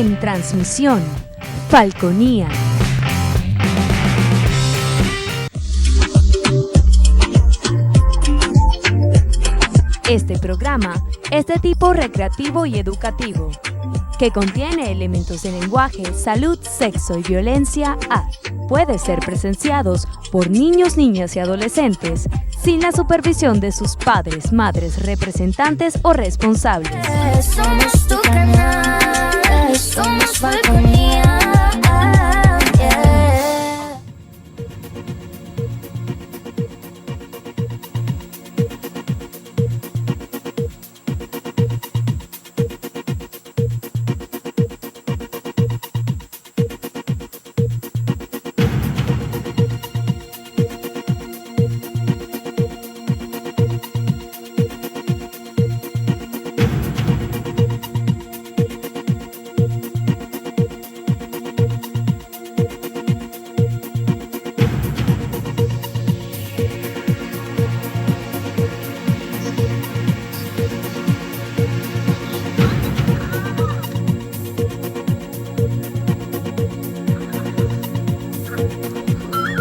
En transmisión, Falconía. Este programa es de tipo recreativo y educativo, que contiene elementos de lenguaje, salud, sexo y violencia A. Puede ser presenciados por niños, niñas y adolescentes sin la supervisión de sus padres, madres, representantes o responsables. Somos tu canal, somos Falconía.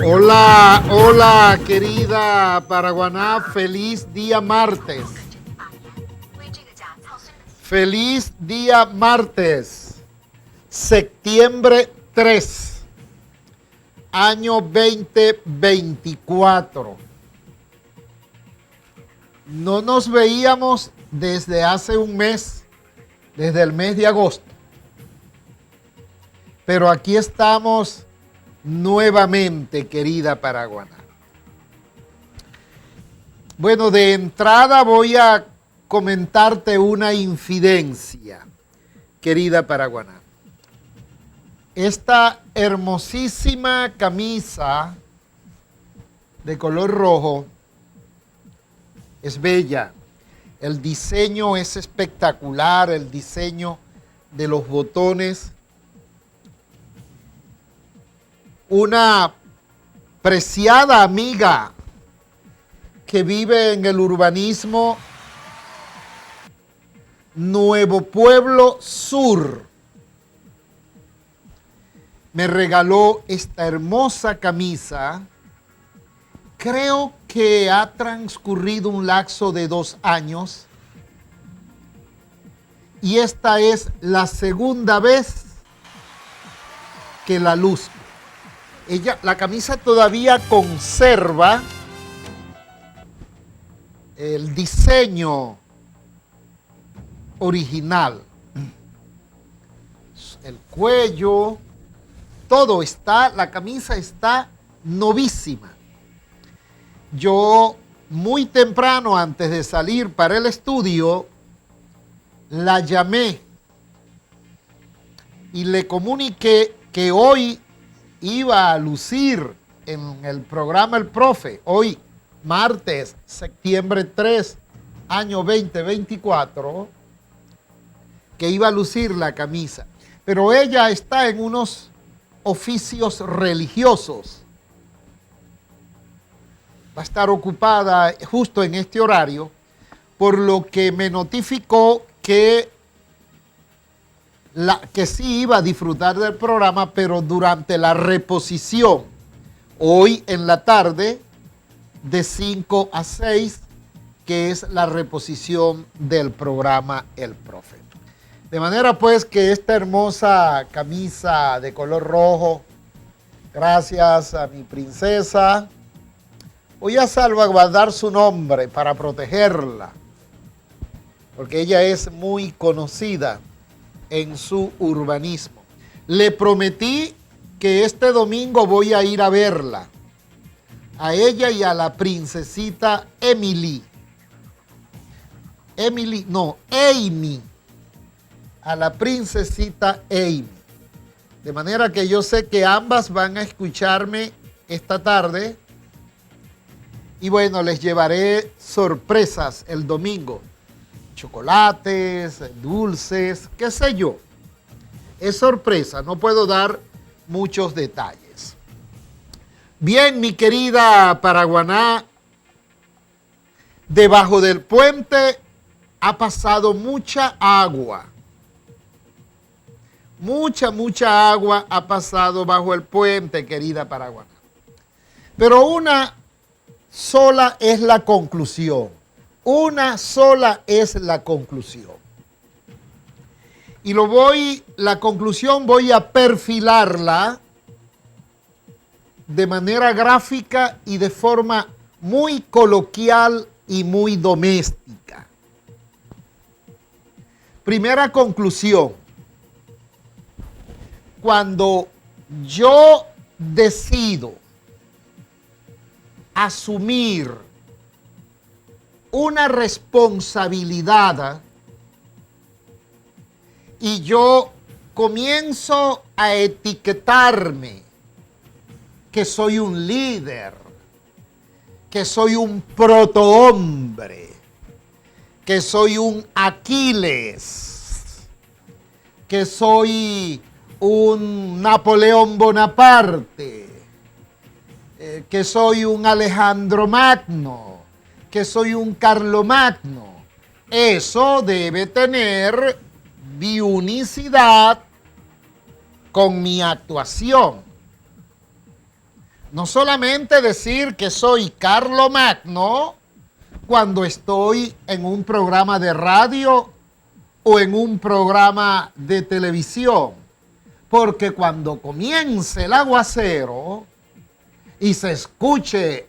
Hola, hola querida Paraguaná, feliz día martes. Feliz día martes, septiembre 3, año 2024. No nos veíamos desde hace un mes, desde el mes de agosto. Pero aquí estamos nuevamente, querida Paraguaná. Bueno, de entrada voy a comentarte una infidencia, querida Paraguaná. Esta hermosísima camisa de color rojo es bella. El diseño es espectacular, el diseño de los botones. Una preciada amiga que vive en el urbanismo Nuevo Pueblo Sur me regaló esta hermosa camisa. Creo que ha transcurrido un lapso de 2 años y esta es la segunda vez que la luzco. La camisa todavía conserva el diseño original. El cuello, todo está, la camisa está novísima. Yo muy temprano, antes de salir para el estudio, la llamé y le comuniqué que hoy iba a lucir en el programa El Profe, hoy martes, septiembre 3, año 2024, que iba a lucir la camisa. Pero ella está en unos oficios religiosos. Va a estar ocupada justo en este horario, por lo que me notificó que sí iba a disfrutar del programa, pero durante la reposición, hoy en la tarde, de 5 a 6, que es la reposición del programa El Profe. De manera pues que esta hermosa camisa de color rojo, gracias a mi princesa, voy a salvaguardar su nombre para protegerla, porque ella es muy conocida en su urbanismo. Le prometí que este domingo voy a ir a verla, a ella y a la princesita Amy, a la princesita Amy. De manera que yo sé que ambas van a escucharme esta tarde y bueno, les llevaré sorpresas el domingo. Chocolates, dulces, qué sé yo. Es sorpresa, no puedo dar muchos detalles. Bien, mi querida Paraguaná, debajo del puente ha pasado mucha agua. mucha agua ha pasado bajo el puente, querida Paraguaná. Pero una sola es la conclusión. Una sola es la conclusión. Y la conclusión voy a perfilarla de manera gráfica y de forma muy coloquial y muy doméstica. Primera conclusión. Cuando yo decido asumir una responsabilidad y yo comienzo a etiquetarme que soy un líder, que soy un protohombre, que soy un Aquiles, que soy un Napoleón Bonaparte, que soy un Alejandro Magno, que soy un Carlomagno. Eso debe tener biunicidad con mi actuación. No solamente decir que soy Carlomagno cuando estoy en un programa de radio o en un programa de televisión, porque cuando comience el aguacero y se escuche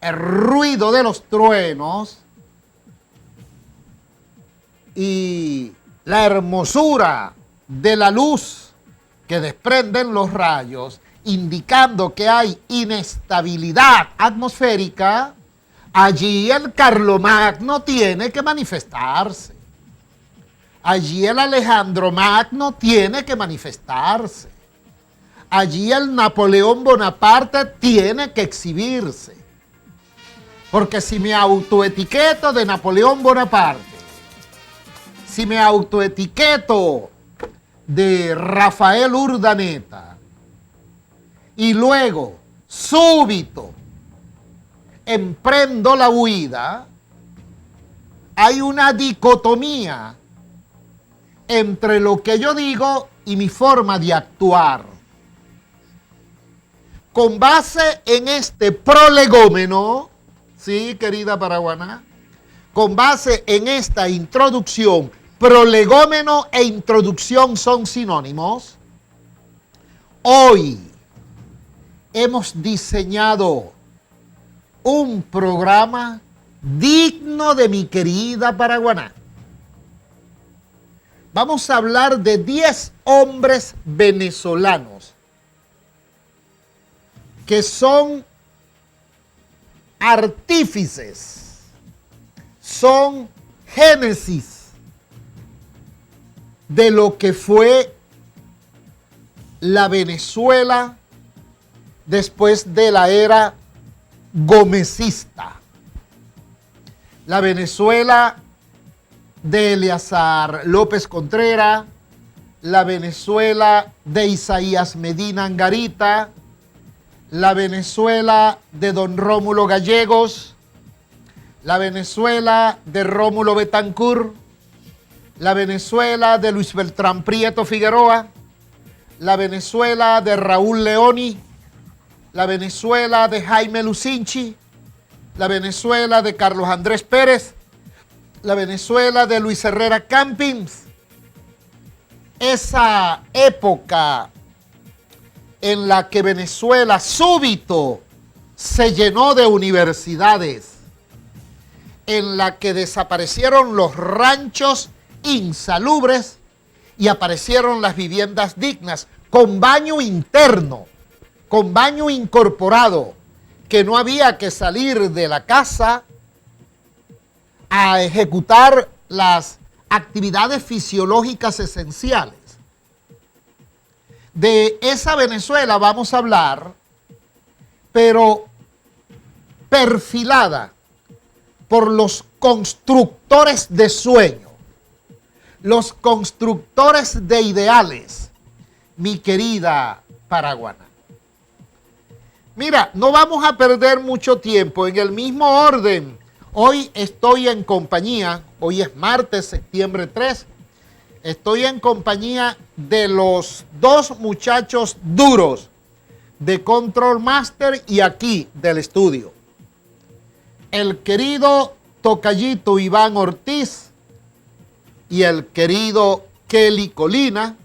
el ruido de los truenos y la hermosura de la luz que desprenden los rayos, indicando que hay inestabilidad atmosférica, allí el Carlomagno tiene que manifestarse. Allí el Alejandro Magno tiene que manifestarse. Allí el Napoleón Bonaparte tiene que exhibirse. Porque si me autoetiqueto de Napoleón Bonaparte, si me autoetiqueto de Rafael Urdaneta y luego, súbito, emprendo la huida, hay una dicotomía entre lo que yo digo y mi forma de actuar. Con base en este prolegómeno, sí, querida Paraguaná, con base en esta introducción, prolegómeno e introducción son sinónimos, hoy hemos diseñado un programa digno de mi querida Paraguaná. Vamos a hablar de 10 hombres venezolanos que son artífices, son génesis de lo que fue la Venezuela después de la era gomecista. La Venezuela de Eleazar López Contreras, la Venezuela de Isaías Medina Angarita, la Venezuela de don Rómulo Gallegos, la Venezuela de Rómulo Betancourt, la Venezuela de Luis Beltrán Prieto Figueroa, la Venezuela de Raúl Leoni, la Venezuela de Jaime Lucinchi, la Venezuela de Carlos Andrés Pérez, la Venezuela de Luis Herrera Campins. Esa época en la que Venezuela súbito se llenó de universidades, en la que desaparecieron los ranchos insalubres y aparecieron las viviendas dignas, con baño interno, con baño incorporado, que no había que salir de la casa a ejecutar las actividades fisiológicas esenciales. De esa Venezuela vamos a hablar, pero perfilada por los constructores de sueños, los constructores de ideales, mi querida Paraguaná. Mira, no vamos a perder mucho tiempo en el mismo orden. Hoy estoy en compañía, hoy es martes, septiembre 3, estoy en compañía de los dos muchachos duros de Control Master y aquí del estudio. El querido tocallito Iván Ortiz y el querido Kelly Colina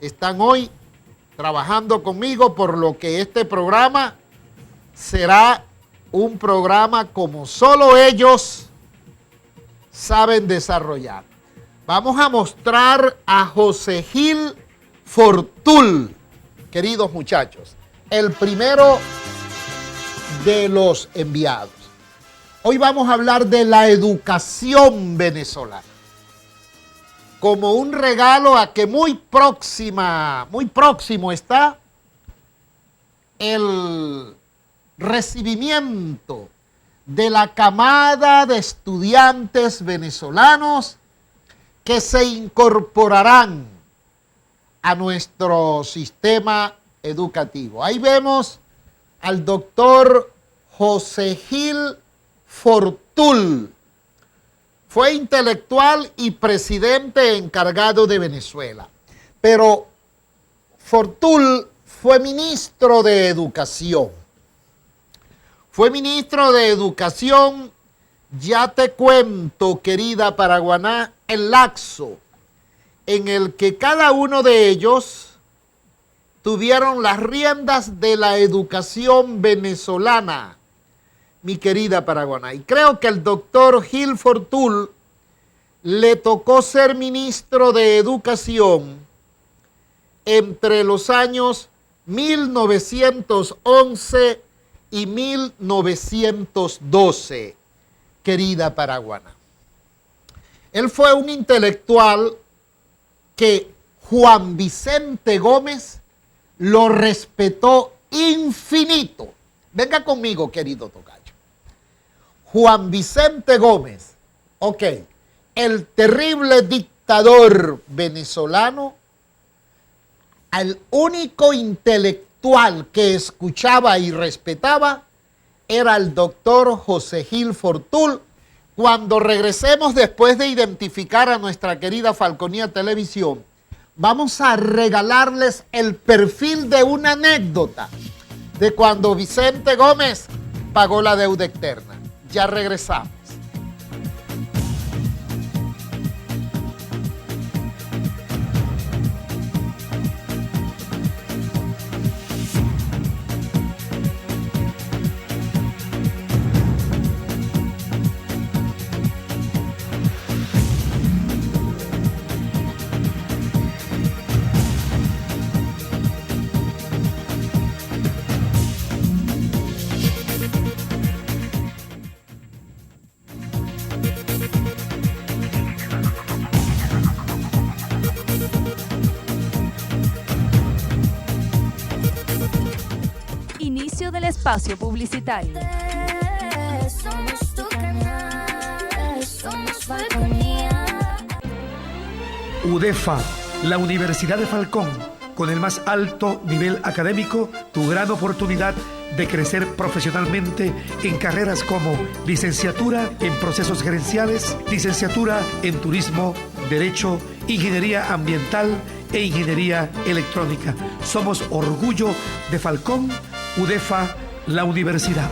están hoy trabajando conmigo, por lo que este programa será un programa como solo ellos saben desarrollar. Vamos a mostrar a José Gil Fortul, queridos muchachos, el primero de los enviados. Hoy vamos a hablar de la educación venezolana como un regalo a que muy próximo está el recibimiento de la camada de estudiantes venezolanos que se incorporarán a nuestro sistema educativo. Ahí vemos al doctor José Gil Fortul. Fue intelectual y presidente encargado de Venezuela, pero Fortul fue ministro de Educación. Fue ministro de Educación, ya te cuento, querida Paraguaná, el lapso en el que cada uno de ellos tuvieron las riendas de la educación venezolana, mi querida Paraguaná. Y creo que al doctor Gil Fortul le tocó ser ministro de Educación entre los años 1911 y 1912, querida Paraguaná. Él fue un intelectual que Juan Vicente Gómez lo respetó infinito. Venga conmigo, querido tocayo. Juan Vicente Gómez, ok, el terrible dictador venezolano, al único intelectual que escuchaba y respetaba era el doctor José Gil Fortul. Cuando regresemos, después de identificar a nuestra querida Falconía Televisión, vamos a regalarles el perfil de una anécdota de cuando Vicente Gómez pagó la deuda externa. Ya regresamos. Del espacio publicitario. Somos tu canal, somos Falconía. UDEFA, la Universidad de Falcón, con el más alto nivel académico, tu gran oportunidad de crecer profesionalmente en carreras como licenciatura en procesos gerenciales, licenciatura en turismo, derecho, ingeniería ambiental e ingeniería electrónica. Somos orgullo de Falcón. UDEFA, la universidad.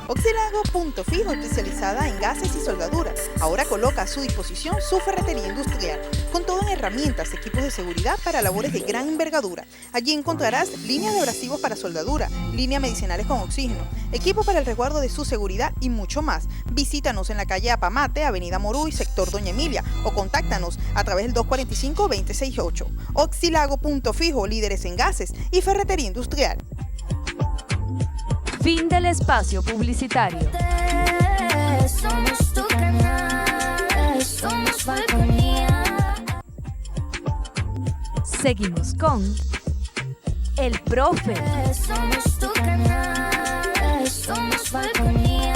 Oxilago Punto Fijo, especializada en gases y soldaduras. Ahora coloca a su disposición su ferretería industrial, con todo en herramientas, equipos de seguridad para labores de gran envergadura. Allí encontrarás líneas de abrasivos para soldadura, líneas medicinales con oxígeno, equipo para el resguardo de su seguridad y mucho más. Visítanos en la calle Apamate, avenida Moruy, sector Doña Emilia, o contáctanos a través del 245-268. Oxilago Punto Fijo, líderes en gases y ferretería industrial. Fin del espacio publicitario. Somos tu canal, somos Falconía. Seguimos con El Profe. Somos tu canal, somos Falconía.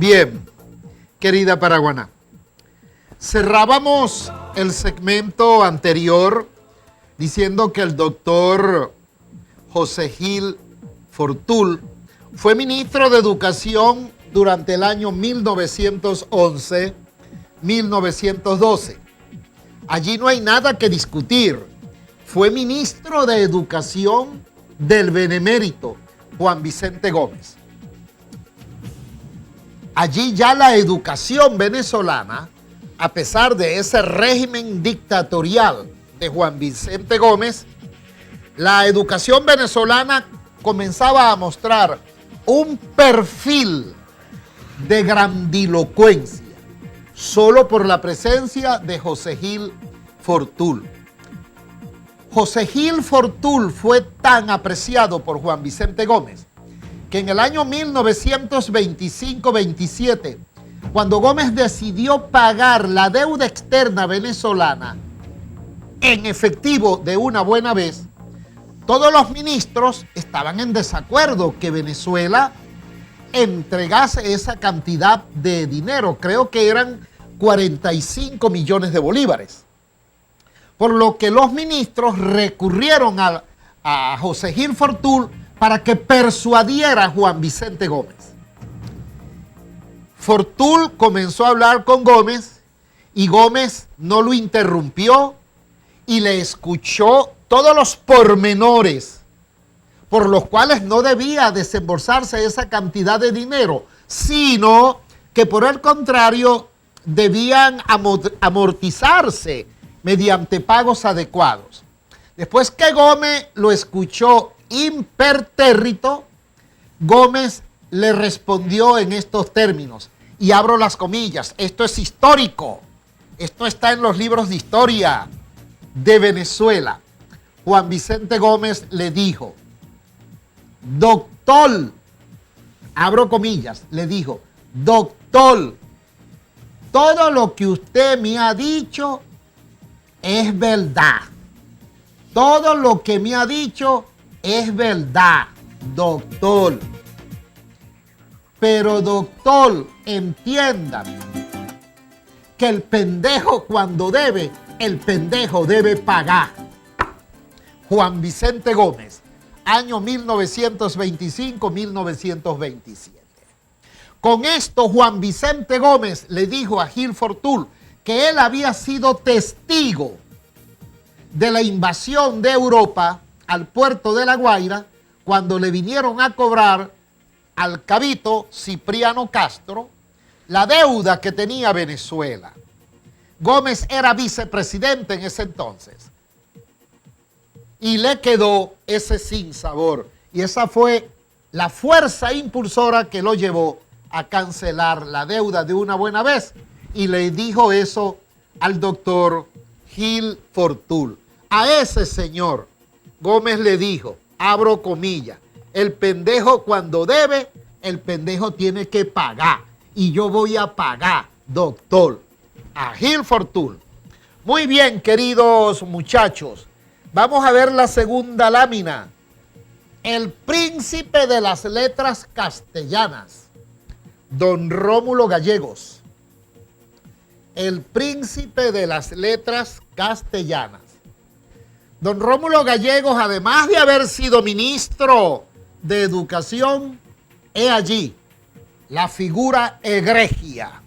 Bien, querida Paraguaná, cerrábamos el segmento anterior diciendo que el doctor José Gil Fortul fue ministro de Educación durante el año 1911-1912. Allí no hay nada que discutir. Fue ministro de Educación del benemérito Juan Vicente Gómez. Allí ya la educación venezolana, a pesar de ese régimen dictatorial de Juan Vicente Gómez, la educación venezolana comenzaba a mostrar un perfil de grandilocuencia, solo por la presencia de José Gil Fortul. José Gil Fortul fue tan apreciado por Juan Vicente Gómez que en el año 1925-27, cuando Gómez decidió pagar la deuda externa venezolana en efectivo de una buena vez, todos los ministros estaban en desacuerdo que Venezuela entregase esa cantidad de dinero. Creo que eran 45 millones de bolívares. Por lo que los ministros recurrieron a José Gil Fortul para que persuadiera a Juan Vicente Gómez. Fortul comenzó a hablar con Gómez y Gómez no lo interrumpió y le escuchó todos los pormenores por los cuales no debía desembolsarse esa cantidad de dinero, sino que por el contrario debían amortizarse mediante pagos adecuados. Después que Gómez lo escuchó impertérrito, Gómez le respondió en estos términos, y abro las comillas, esto es histórico, esto está en los libros de historia de Venezuela. Juan Vicente Gómez le dijo, doctor, abro comillas, le dijo, doctor, todo lo que usted me ha dicho es verdad. Todo lo que me ha dicho es verdad, doctor. Pero doctor, entiendan que el pendejo cuando debe, el pendejo debe pagar. Juan Vicente Gómez, año 1925-1927. Con esto Juan Vicente Gómez le dijo a Gil Fortul que él había sido testigo de la invasión de Europa al puerto de La Guaira cuando le vinieron a cobrar al cabito Cipriano Castro la deuda que tenía Venezuela. Gómez era vicepresidente en ese entonces y le quedó ese sinsabor, y esa fue la fuerza impulsora que lo llevó a cancelar la deuda de una buena vez, y le dijo eso al doctor Gil Fortul. A ese señor Gómez le dijo, abro comillas, el pendejo cuando debe, el pendejo tiene que pagar, y yo voy a pagar, doctor. A Gil Fortul. Muy bien, queridos muchachos, vamos a ver la segunda lámina. El príncipe de las letras castellanas, don Rómulo Gallegos. El príncipe de las letras castellanas. Don Rómulo Gallegos, además de haber sido ministro de Educación, he allí la figura egregia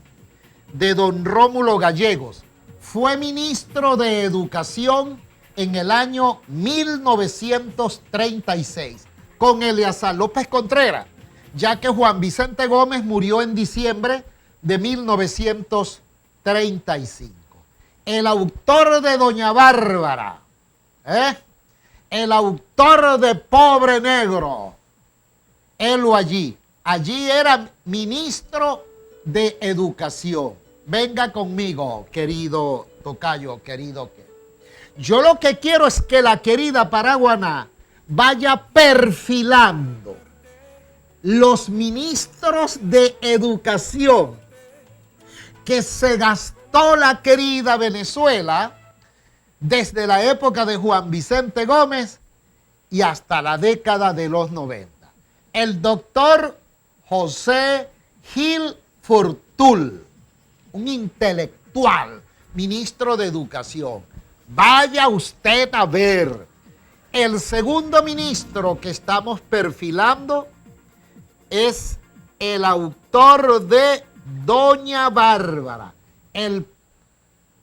de don Rómulo Gallegos. Fue ministro de Educación en el año 1936 con Eleazar López Contreras, ya que Juan Vicente Gómez murió en diciembre de 1935. El autor de Doña Bárbara, el autor de Pobre Negro, él allí era ministro de Educación. Venga conmigo, querido tocayo, querido. Yo lo que quiero es que la querida Paraguaná vaya perfilando los ministros de Educación que se gastó la querida Venezuela desde la época de Juan Vicente Gómez y hasta la década de los 90. El doctor José Gil Fortul, un intelectual, ministro de Educación. Vaya usted a ver. El segundo ministro que estamos perfilando es el autor de Doña Bárbara, el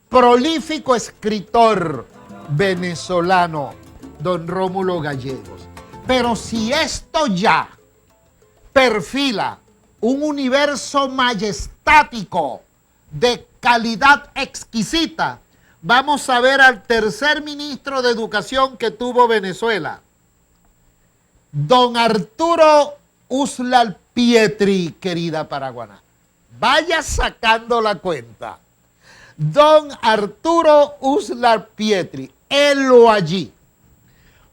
prolífico escritor venezolano, don Rómulo Gallegos. Pero si esto ya perfila un universo majestático de calidad exquisita, vamos a ver al tercer ministro de Educación que tuvo Venezuela, don Arturo Uslar Pietri, querida Paraguaná. Vaya sacando la cuenta. Don Arturo Uslar Pietri, élo allí.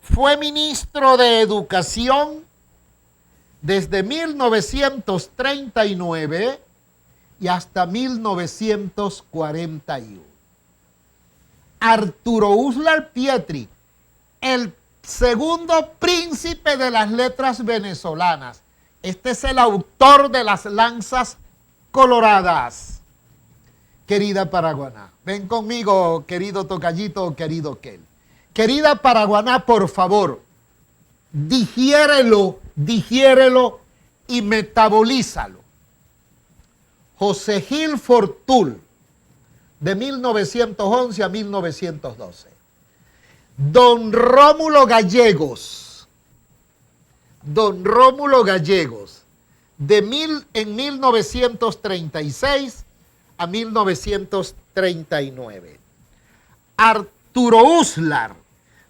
Fue ministro de Educación desde 1939 y hasta 1941. Arturo Uslar Pietri, el segundo príncipe de las letras venezolanas. Este es el autor de las lanzas coloradas. Querida Paraguaná, ven conmigo, querido tocallito, querido Kel. Querida Paraguaná, por favor, digiérelo y metabolízalo. José Gil Fortul, de 1911 a 1912. Don Rómulo Gallegos, en 1936 a 1939. Arturo Uslar,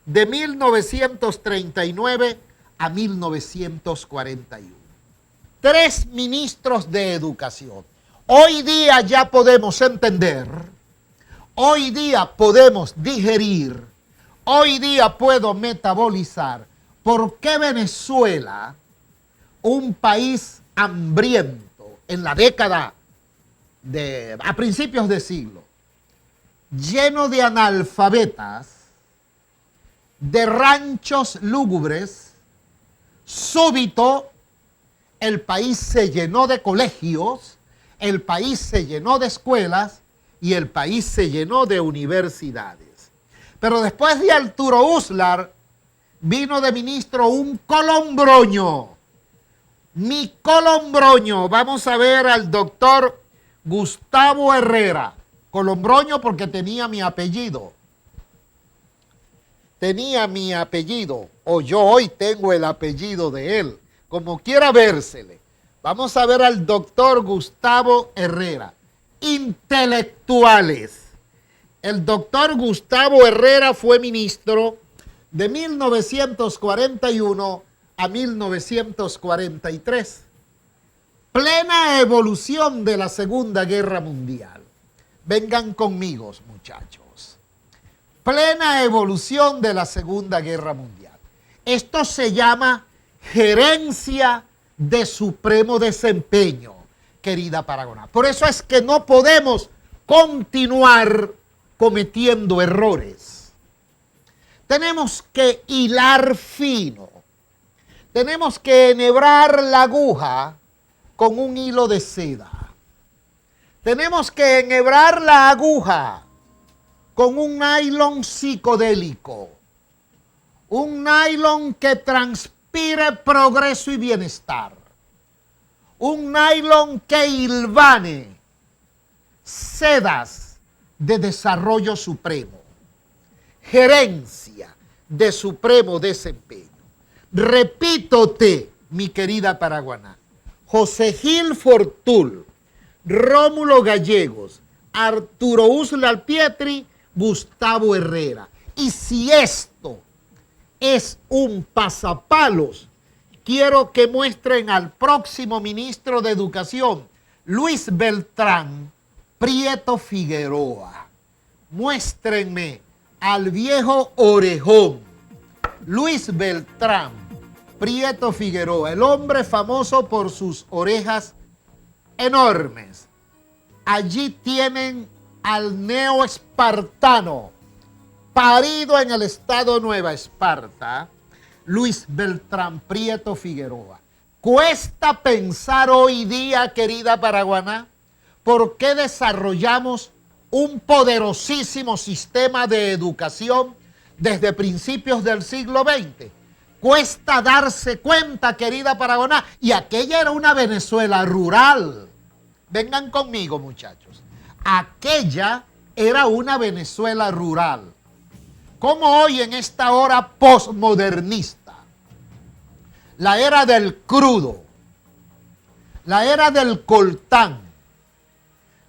de 1939 a 1941. 3 ministros de Educación. Hoy día ya podemos entender, hoy día podemos digerir, hoy día puedo metabolizar por qué Venezuela, un país hambriento en la década a principios de siglo, lleno de analfabetas, de ranchos lúgubres, súbito el país se llenó de colegios, el país se llenó de escuelas y el país se llenó de universidades. Pero después de Arturo Uslar, vino de ministro un colombroño. Mi colombroño, vamos a ver al doctor Gustavo Herrera. Colombroño porque tenía mi apellido. O yo hoy tengo el apellido de él. Como quiera vérsele. Vamos a ver al doctor Gustavo Herrera. Intelectuales. El doctor Gustavo Herrera fue ministro de 1941 a 1943. Plena evolución de la Segunda Guerra Mundial. Vengan conmigo, muchachos. Plena evolución de la Segunda Guerra Mundial. Esto se llama gerencia de supremo desempeño, querida Paraguaná. Por eso es que no podemos continuar cometiendo errores. Tenemos que hilar fino. Tenemos que enhebrar la aguja con un hilo de seda. Tenemos que enhebrar la aguja con un nylon psicodélico. Un nylon que transpire progreso y bienestar. Un nylon que hilvane sedas de desarrollo supremo. Gerencia de supremo desempeño. Repítote, mi querida Paraguaná. José Gil Fortul, Rómulo Gallegos, Arturo Uslar Pietri, Gustavo Herrera. Y si esto es un pasapalos, quiero que muestren al próximo ministro de Educación, Luis Beltrán Prieto Figueroa. Muéstrenme al viejo orejón, Luis Beltrán Prieto Figueroa, el hombre famoso por sus orejas enormes. Allí tienen al neoespartano, parido en el estado Nueva Esparta, Luis Beltrán Prieto Figueroa. Cuesta pensar hoy día, querida Paraguaná, por qué desarrollamos un poderosísimo sistema de educación desde principios del siglo XX. Cuesta darse cuenta, querida Paraguaná, y aquella era una Venezuela rural. Vengan conmigo, muchachos. Aquella era una Venezuela rural. Como hoy en esta hora posmodernista, la era del crudo, la era del coltán,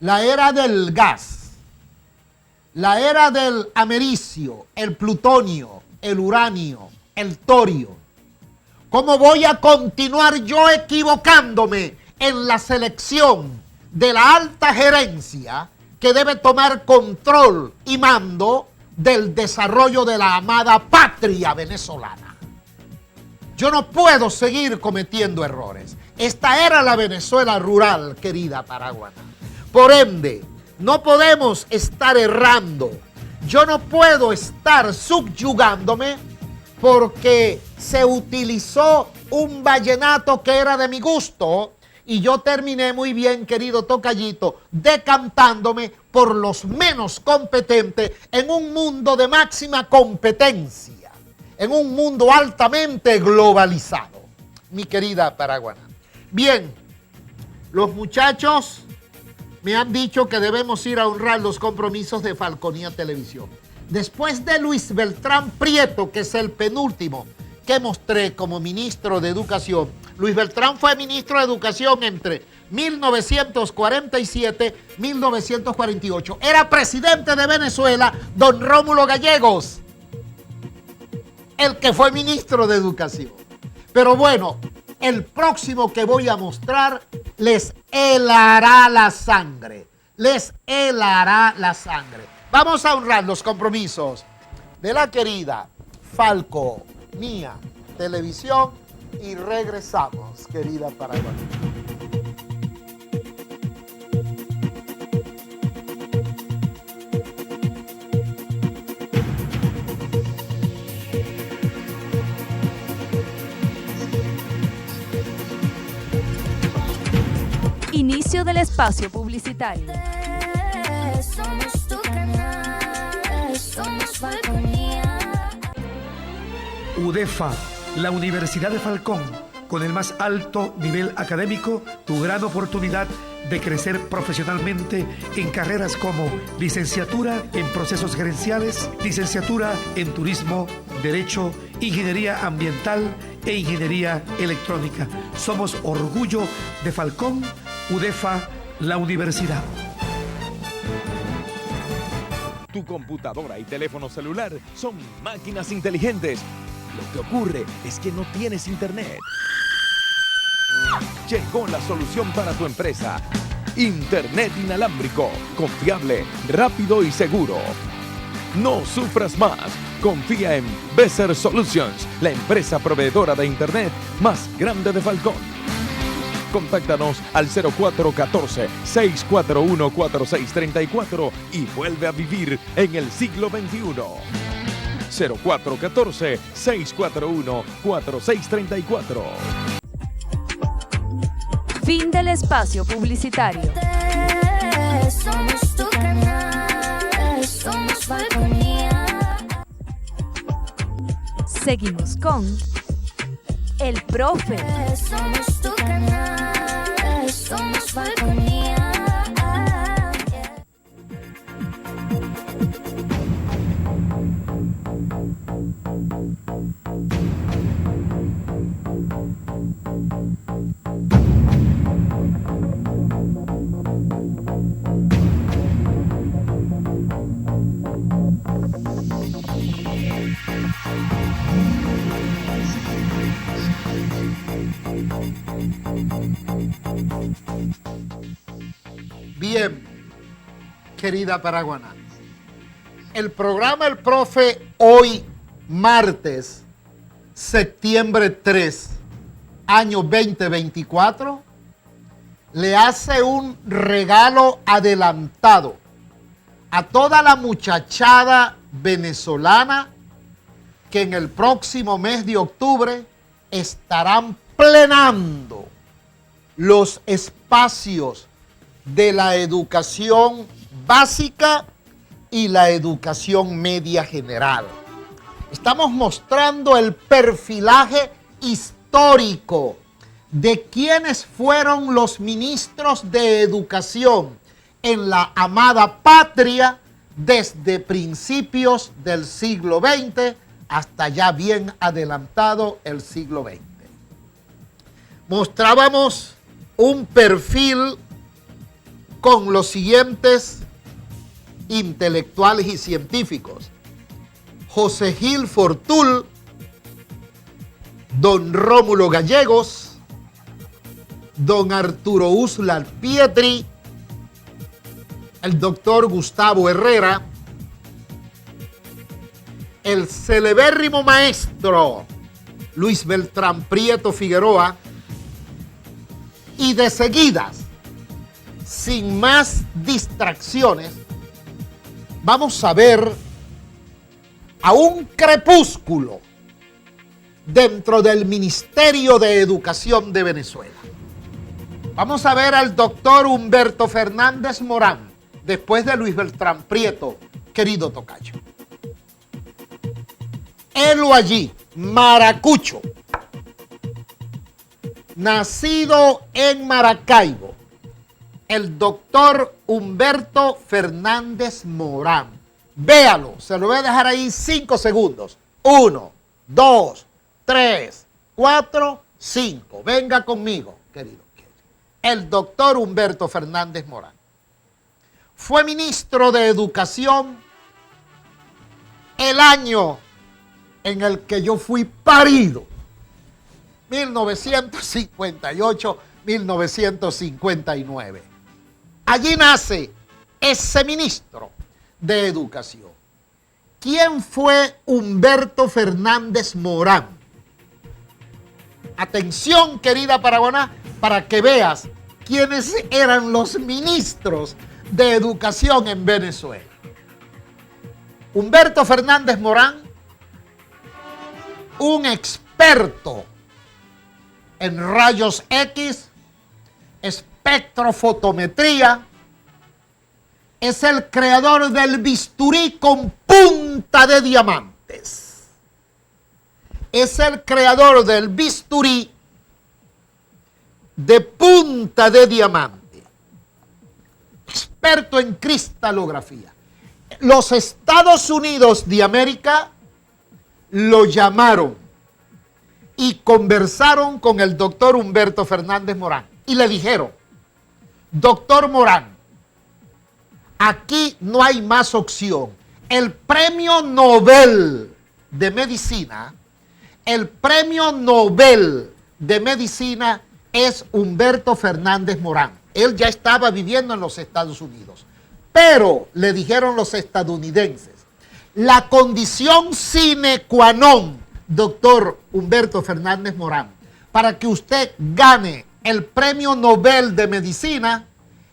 la era del gas, la era del americio, el plutonio, el uranio, el torio. ¿Cómo voy a continuar yo equivocándome en la selección de la alta gerencia que debe tomar control y mando del desarrollo de la amada patria venezolana? Yo no puedo seguir cometiendo errores. Esta era la Venezuela rural, querida Paraguaná. Por ende, no podemos estar errando. Yo no puedo estar subyugándome porque se utilizó un vallenato que era de mi gusto y yo terminé muy bien, querido tocallito, decantándome por los menos competentes en un mundo de máxima competencia, en un mundo altamente globalizado, mi querida Paraguaná. Bien, los muchachos me han dicho que debemos ir a honrar los compromisos de Falconía Televisión. Después de Luis Beltrán Prieto, que es el penúltimo que mostré como ministro de Educación, Luis Beltrán fue ministro de Educación entre 1947 y 1948. Era presidente de Venezuela, don Rómulo Gallegos, el que fue ministro de Educación. Pero bueno, el próximo que voy a mostrar les helará la sangre. Les helará la sangre. Vamos a honrar los compromisos de la querida Falconía Televisión y regresamos, querida Paraguay. Inicio del espacio publicitario. Somos tu canal, somos Falconía. UDEFA, la Universidad de Falcón, con el más alto nivel académico, tu gran oportunidad de crecer profesionalmente en carreras como licenciatura en procesos gerenciales, licenciatura en turismo, derecho, ingeniería ambiental e ingeniería electrónica. Somos orgullo de Falcón. UDEFA, la universidad. Tu computadora y teléfono celular son máquinas inteligentes. Lo que ocurre es que no tienes internet. Llegó la solución para tu empresa. Internet inalámbrico, confiable, rápido y seguro. No sufras más. Confía en Besser Solutions, la empresa proveedora de internet más grande de Falcón. Contáctanos al 0414-641-4634 y vuelve a vivir en el siglo XXI. 0414-641-4634. Fin del espacio publicitario. Somos tu canal, somos Falconía. Seguimos con El Profe. Somos tu canal, somos Falconía. Bien, querida Paraguaná. El programa El Profe hoy, martes, septiembre 3, año 2024, le hace un regalo adelantado a toda la muchachada venezolana que en el próximo mes de octubre estarán plenando los espacios de la educación básica y la educación media general. Estamos mostrando el perfilaje histórico de quienes fueron los ministros de educación en la amada patria desde principios del siglo XX hasta ya bien adelantado el siglo XX. Mostrábamos un perfil con los siguientes intelectuales y científicos: José Gil Fortul, don Rómulo Gallegos, don Arturo Uslar Pietri, el doctor Gustavo Herrera, el celebérrimo maestro Luis Beltrán Prieto Figueroa, y de seguidas, sin más distracciones, vamos a ver a un crepúsculo dentro del Ministerio de Educación de Venezuela. Vamos a ver al doctor Humberto Fernández Morán, después de Luis Beltrán Prieto, querido tocayo. Helo allí, maracucho, nacido en Maracaibo, el doctor Humberto Fernández Morán. Véalo, se lo voy a dejar ahí 5 segundos. 1, 2, 3, 4, 5. Venga conmigo, querido. El doctor Humberto Fernández Morán fue ministro de Educación el año en el que yo fui parido, 1958-1959. Allí nace ese ministro de Educación. ¿Quién fue Humberto Fernández Morán? Atención, querida Paraguaná, para que veas quiénes eran los ministros de Educación en Venezuela. Humberto Fernández Morán, un experto en rayos X, espectrofotometría, es el creador del bisturí con punta de diamantes. Es el creador del bisturí de punta de diamante. Experto en cristalografía. Los Estados Unidos de América lo llamaron y conversaron con el doctor Humberto Fernández Morán y le dijeron: doctor Morán, aquí no hay más opción. El premio Nobel de Medicina, es Humberto Fernández Morán. Él ya estaba viviendo en los Estados Unidos, pero le dijeron los estadounidenses: la condición sine qua non, doctor Humberto Fernández Morán, para que usted gane el premio Nobel de Medicina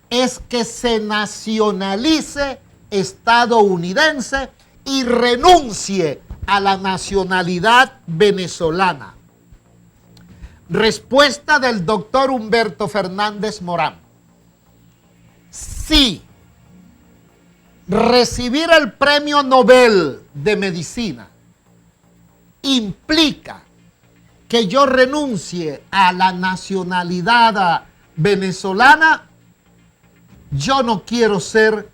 es que se nacionalice estadounidense y renuncie a la nacionalidad venezolana. Respuesta del doctor Humberto Fernández Morán: sí, recibir el premio Nobel de Medicina implica que yo renuncie a la nacionalidad venezolana, yo no quiero ser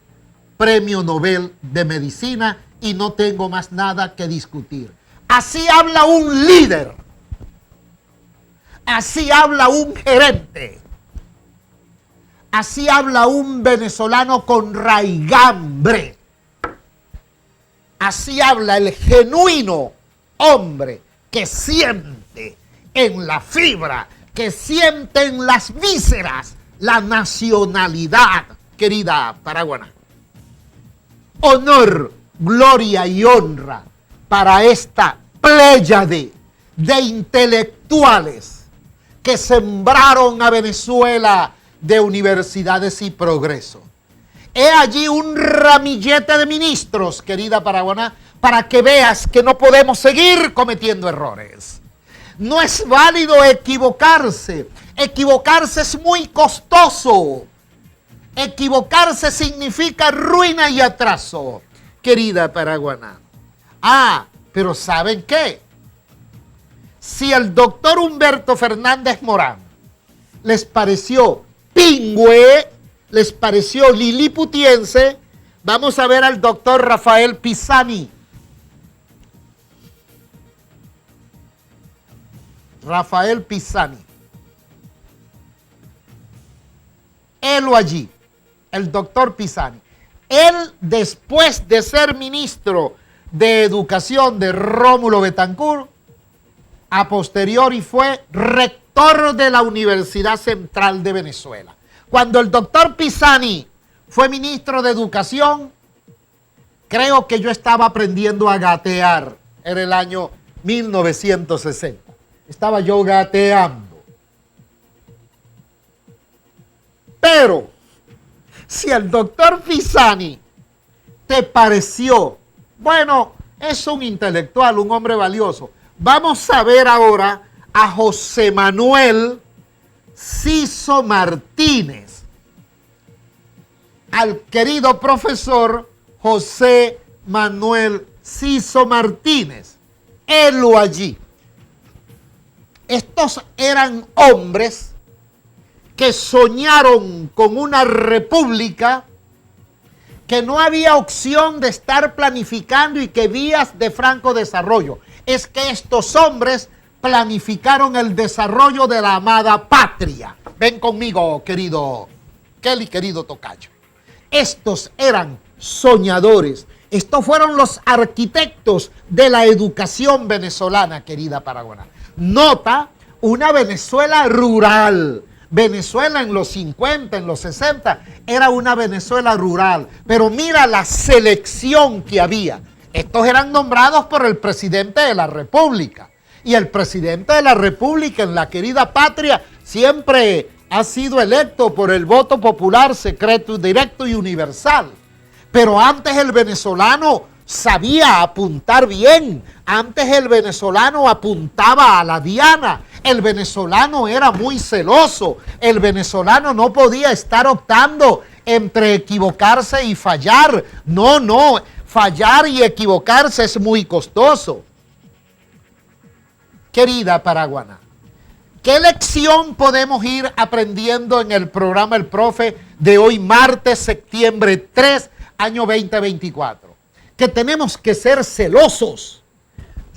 premio Nobel de Medicina y no tengo más nada que discutir. Así habla un líder. Así habla un gerente. Así habla un venezolano con raigambre. Así habla el genuino hombre que siente en la fibra, que siente en las vísceras la nacionalidad, querida paraguana. Honor, gloria y honra para esta pléyade de intelectuales que sembraron a Venezuela de universidades y progreso. He allí un ramillete de ministros, querida paraguana, para que veas que no podemos seguir cometiendo errores. No es válido equivocarse. Equivocarse es muy costoso. Equivocarse significa ruina y atraso, querida Paraguaná. Pero ¿saben qué? Si el doctor Humberto Fernández Morán les pareció pingüe, les pareció liliputiense, vamos a ver al doctor Rafael Pisani. Rafael Pisani. Él allí, el doctor Pisani. Él, después de ser ministro de Educación de Rómulo Betancourt, a posteriori fue rector de la Universidad Central de Venezuela. Cuando el doctor Pisani fue ministro de Educación, creo que yo estaba aprendiendo a gatear. Era el año 1960. Estaba yo gateando. Pero, si el doctor Pisani te pareció, bueno, es un intelectual, un hombre valioso, vamos a ver ahora a José Manuel Ciso Martínez, al querido profesor José Manuel Ciso Martínez. Él allí. Estos eran hombres que soñaron con una república que no había opción de estar planificando y que vías de franco desarrollo. Es que estos hombres planificaron el desarrollo de la amada patria. Ven conmigo, querido Kelly, querido tocayo. Estos eran soñadores. Estos fueron los arquitectos de la educación venezolana, querida Paraguaná. Nota, una Venezuela rural. Venezuela en los 50, en los 60, era una Venezuela rural. Pero mira la selección que había. Estos eran nombrados por el presidente de la República. Y el presidente de la República en la querida patria siempre ha sido electo por el voto popular secreto, directo y universal. Pero antes el venezolano sabía apuntar bien. Antes el venezolano apuntaba a la diana. El venezolano era muy celoso. El venezolano no podía estar optando entre equivocarse y fallar. No, fallar y equivocarse es muy costoso. Querida Paraguaná, ¿qué lección podemos ir aprendiendo en el programa El Profe de hoy, martes, septiembre 3, año 2024? Que tenemos que ser celosos.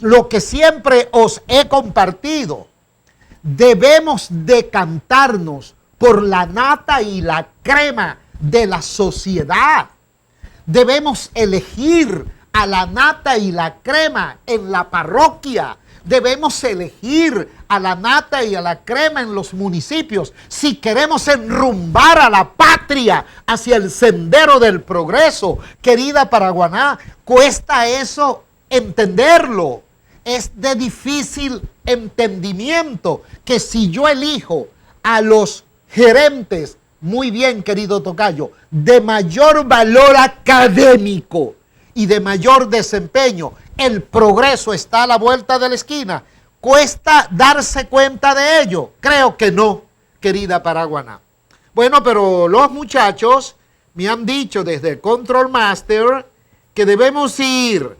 Lo que siempre os he compartido. Debemos decantarnos por la nata y la crema de la sociedad. Debemos elegir a la nata y la crema en la parroquia. Debemos elegir a la nata y a la crema en los municipios. Si queremos enrumbar a la patria hacia el sendero del progreso, querida Paraguaná, cuesta eso entenderlo. Es de difícil entendimiento que si yo elijo a los gerentes, muy bien, querido tocayo, de mayor valor académico y de mayor desempeño, el progreso está a la vuelta de la esquina. ¿Cuesta darse cuenta de ello? Creo que no, querida Paraguaná. Bueno, pero los muchachos me han dicho desde el Control Master que debemos ir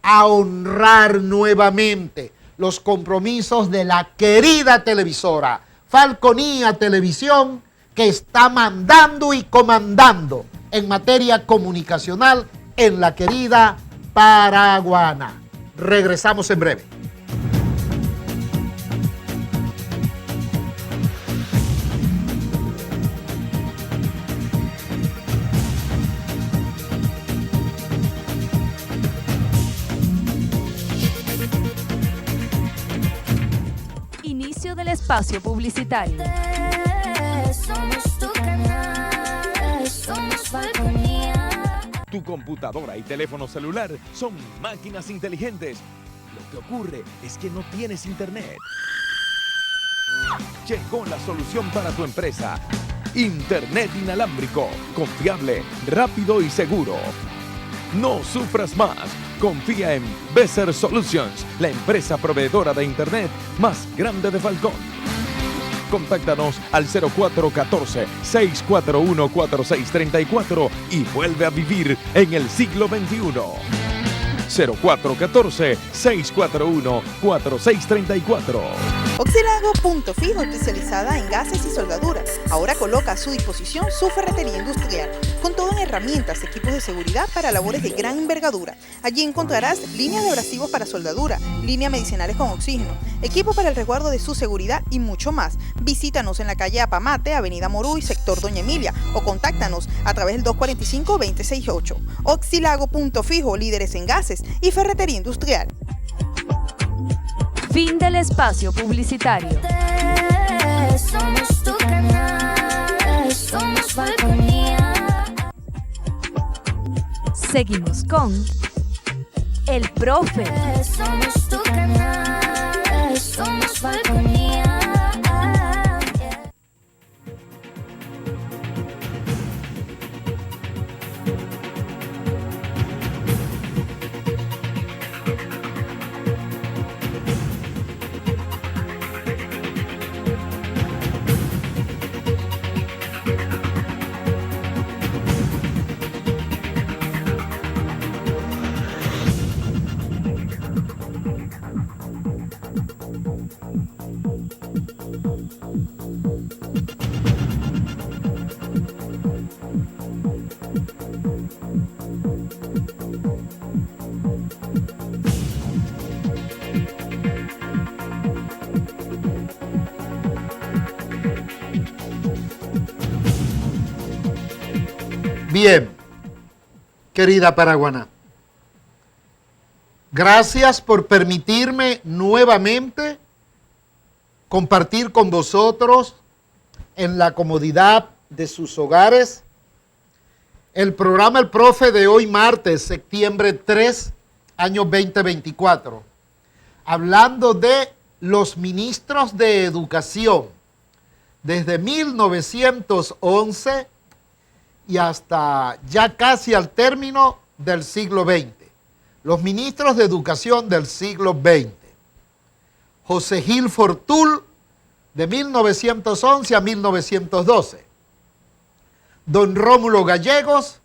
a honrar nuevamente los compromisos de la querida televisora Falconía Televisión, que está mandando y comandando en materia comunicacional en la querida Paraguaná. Regresamos en breve. Inicio del espacio publicitario. Somos tu canal, somos Falconía. Tu computadora y teléfono celular son máquinas inteligentes. Lo que ocurre es que no tienes internet. Llegó la solución para tu empresa. Internet inalámbrico, confiable, rápido y seguro. No sufras más. Confía en Beser Solutions, la empresa proveedora de internet más grande de Falcón. Contáctanos al 0414-641-4634 y vuelve a vivir en el siglo XXI. 0414-641-4634. Oxilago Punto Fijo, especializada en gases y soldaduras. Ahora coloca a su disposición su ferretería industrial, con todo en herramientas, equipos de seguridad para labores de gran envergadura. Allí encontrarás líneas de abrasivos para soldadura, líneas medicinales con oxígeno, equipo para el resguardo de su seguridad y mucho más. Visítanos en la calle Apamate, Avenida Moruy, sector Doña Emilia, o contáctanos a través del 245-268. Oxilago Punto Fijo, líderes en gases y ferretería industrial. Fin del espacio publicitario. Somos tu canal, somos Falconía. Seguimos con El Profe. Somos tu canal, somos Falconía. Bien, querida Paraguaná, gracias por permitirme nuevamente compartir con vosotros en la comodidad de sus hogares el programa El Profe de hoy martes, septiembre 3, año 2024, hablando de los ministros de educación desde 1911 y hasta ya casi al término del siglo XX. Los ministros de educación del siglo XX. José Gil Fortul, de 1911 a 1912. Don Rómulo Gallegos,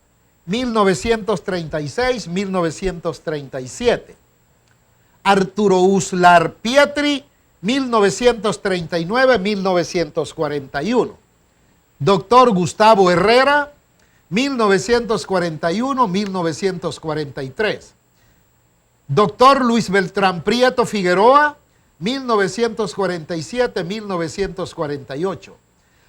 1936-1937. Arturo Uslar Pietri, 1939-1941. Doctor Gustavo Herrera, 1941-1943. Doctor Luis Beltrán Prieto Figueroa, 1947-1948.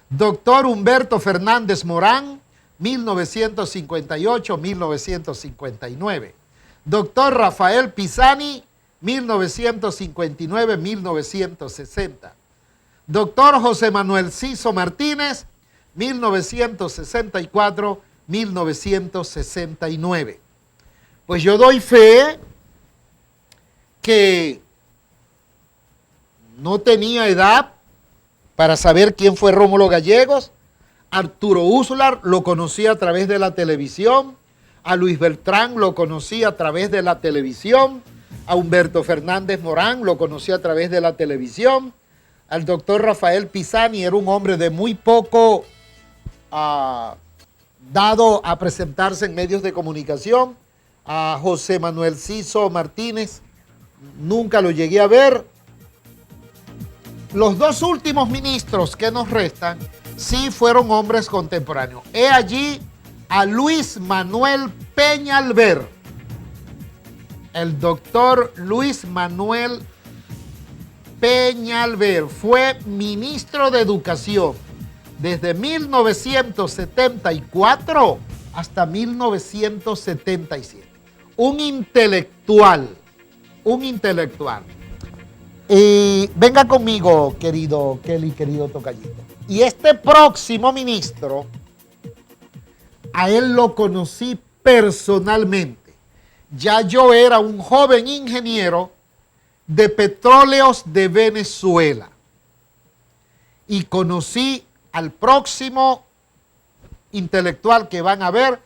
Doctor Humberto Fernández Morán, 1958-1959. Doctor Rafael Pisani, 1959-1960. Doctor José Manuel Ciso Martínez, 1964-1969. Pues yo doy fe que no tenía edad para saber quién fue Rómulo Gallegos. Arturo Uslar lo conocí a través de la televisión. A Luis Beltrán lo conocí a través de la televisión. A Humberto Fernández Morán lo conocí a través de la televisión. Al doctor Rafael Pisani era un hombre de muy poco dado a presentarse en medios de comunicación. A José Manuel Ciso Martínez nunca lo llegué a ver. Los dos últimos ministros que nos restan sí fueron hombres contemporáneos. He allí a Luis Manuel Peñalver. El doctor Luis Manuel Peñalver fue ministro de Educación desde 1974 hasta 1977. Un intelectual. Y venga conmigo, querido Kelly, querido tocallito. Y este próximo ministro, a él lo conocí personalmente. Ya yo era un joven ingeniero de Petróleos de Venezuela. Y conocí al próximo intelectual que van a ver.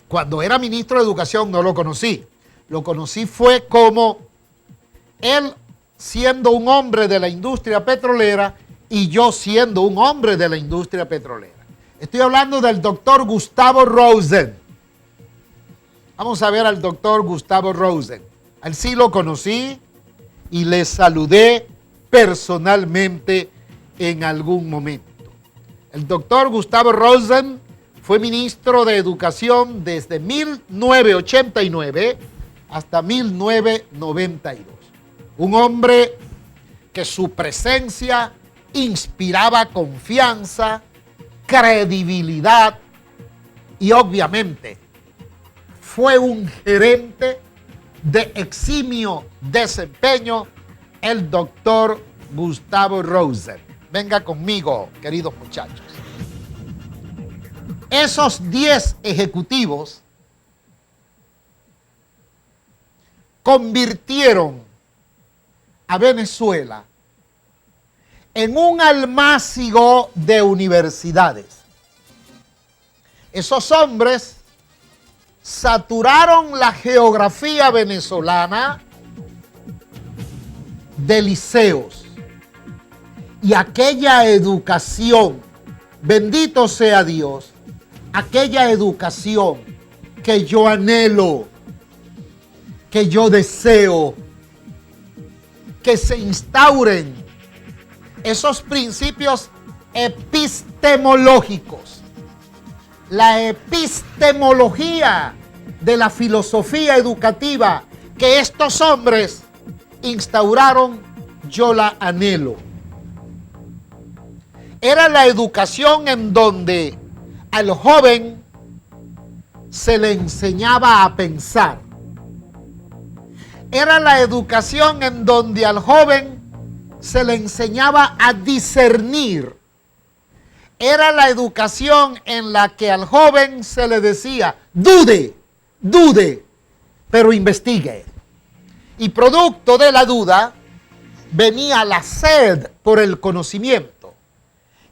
Cuando era ministro de Educación no lo conocí. Lo conocí fue como él, siendo un hombre de la industria petrolera, y yo siendo un hombre de la industria petrolera. Estoy hablando del doctor Gustavo Rosen. Vamos a ver al doctor Gustavo Rosen. A él sí lo conocí y le saludé personalmente en algún momento. El doctor Gustavo Rosen fue ministro de Educación desde 1989 hasta 1992. Un hombre que su presencia inspiraba confianza, credibilidad y obviamente fue un gerente de eximio desempeño, el doctor Gustavo Rosen. Venga conmigo, queridos muchachos. Esos 10 ejecutivos convirtieron a Venezuela en un almácigo de universidades. Esos hombres saturaron la geografía venezolana de liceos y aquella educación, bendito sea Dios, aquella educación que yo anhelo, que yo deseo, que se instauren esos principios epistemológicos. La epistemología de la filosofía educativa que estos hombres instauraron, yo la anhelo. Era la educación en donde al joven se le enseñaba a pensar. Era la educación en donde al joven se le enseñaba a discernir. Era la educación en la que al joven se le decía, dude, pero investigue. Y producto de la duda venía la sed por el conocimiento.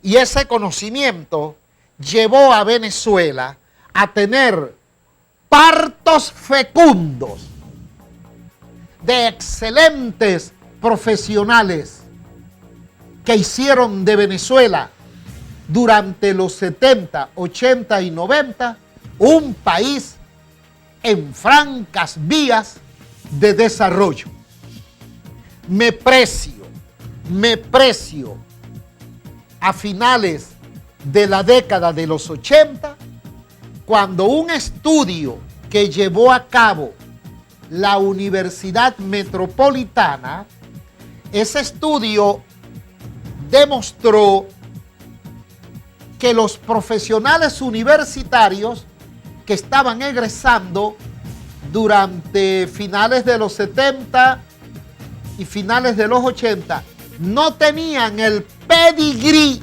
Y ese conocimiento llevó a Venezuela a tener partos fecundos de excelentes profesionales que hicieron de Venezuela durante los 70, 80 y 90 un país en francas vías de desarrollo. Me precio a finales de la década de los 80, cuando un estudio que llevó a cabo la Universidad Metropolitana, ese estudio demostró que los profesionales universitarios que estaban egresando durante finales de los 70 y finales de los 80 no tenían el pedigrí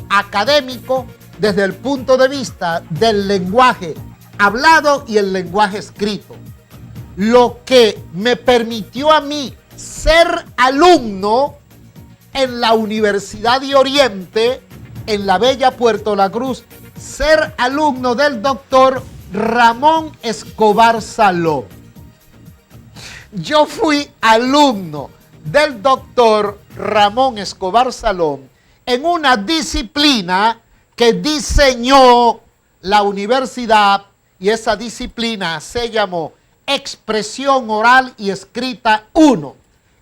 académico desde el punto de vista del lenguaje hablado y el lenguaje escrito. Lo que me permitió a mí ser alumno en la Universidad de Oriente, en la bella Puerto La Cruz, ser alumno del doctor Ramón Escobar Salón. Yo fui alumno del doctor Ramón Escobar Salón en una disciplina que diseñó la universidad, y esa disciplina se llamó Expresión Oral y Escrita 1,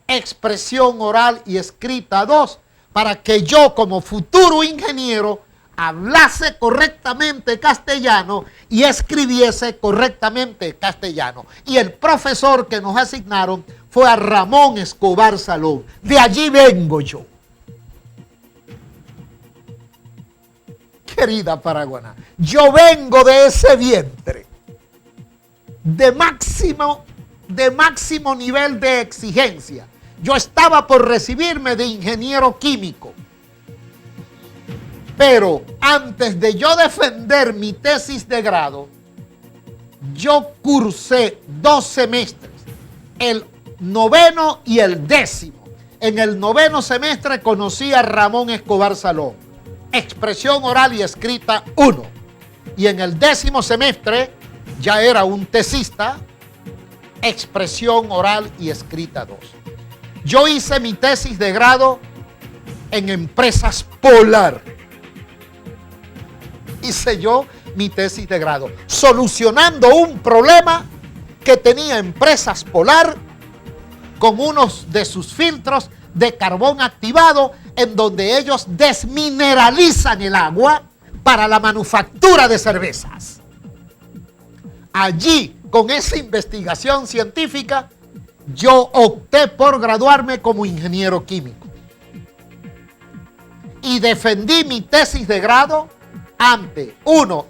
Expresión Oral y Escrita 2, para que yo como futuro ingeniero hablase correctamente castellano y escribiese correctamente castellano. Y el profesor que nos asignaron fue a Ramón Escobar Salón. De allí vengo yo. Querida Paraguaná, yo vengo de ese vientre de máximo nivel de exigencia. Yo estaba por recibirme de ingeniero químico. Pero antes de yo defender mi tesis de grado, yo cursé 2 semestres, el 9º y el 10º. En el 9º semestre conocí a Ramón Escobar Salón, Expresión Oral y Escrita 1. Y en el 10º semestre ya era un tesista, Expresión Oral y Escrita 2. Yo hice mi tesis de grado en Empresas Polar. Hice yo mi tesis de grado, solucionando un problema que tenía Empresas Polar con unos de sus filtros de carbón activado, en donde ellos desmineralizan el agua para la manufactura de cervezas. Allí, con esa investigación científica, yo opté por graduarme como ingeniero químico. Y defendí mi tesis de grado ante,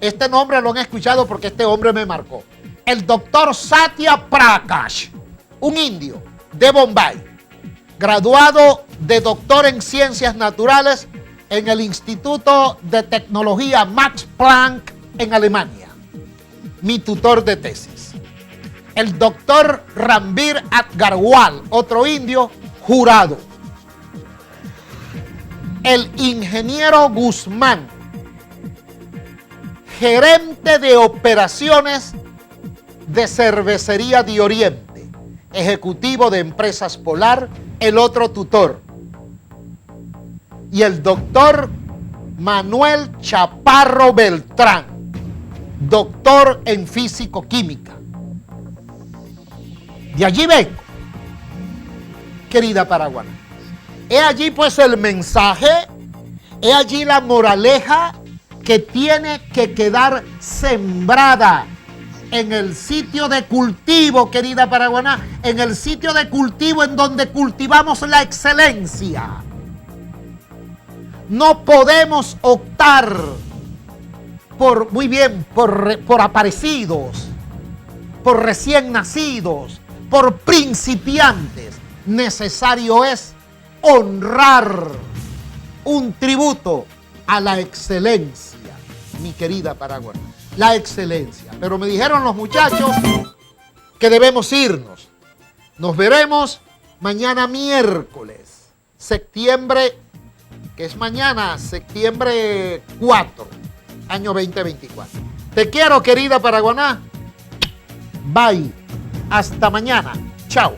este nombre lo han escuchado porque este hombre me marcó, el doctor Satya Prakash, un indio de Bombay, graduado de doctor en ciencias naturales en el Instituto de Tecnología Max Planck en Alemania, mi tutor de tesis. El doctor Ranbir Agarwal, otro indio, jurado. El ingeniero Guzmán, gerente de operaciones de Cervecería de Oriente, ejecutivo de Empresas Polar, el otro tutor. Y el doctor Manuel Chaparro Beltrán, doctor en físico-química. De allí vengo, querida paraguana. He allí pues el mensaje, he allí la moraleja que tiene que quedar sembrada en el sitio de cultivo, querida paraguana, en el sitio de cultivo en donde cultivamos la excelencia. No podemos optar por aparecidos, por recién nacidos, por principiantes. Necesario es honrar un tributo a la excelencia, mi querida paraguana. La excelencia. Pero me dijeron los muchachos que debemos irnos. Nos veremos mañana miércoles, septiembre, que es mañana, septiembre 4, año 2024. Te quiero, querida paraguaná. Bye. Hasta mañana. Chao.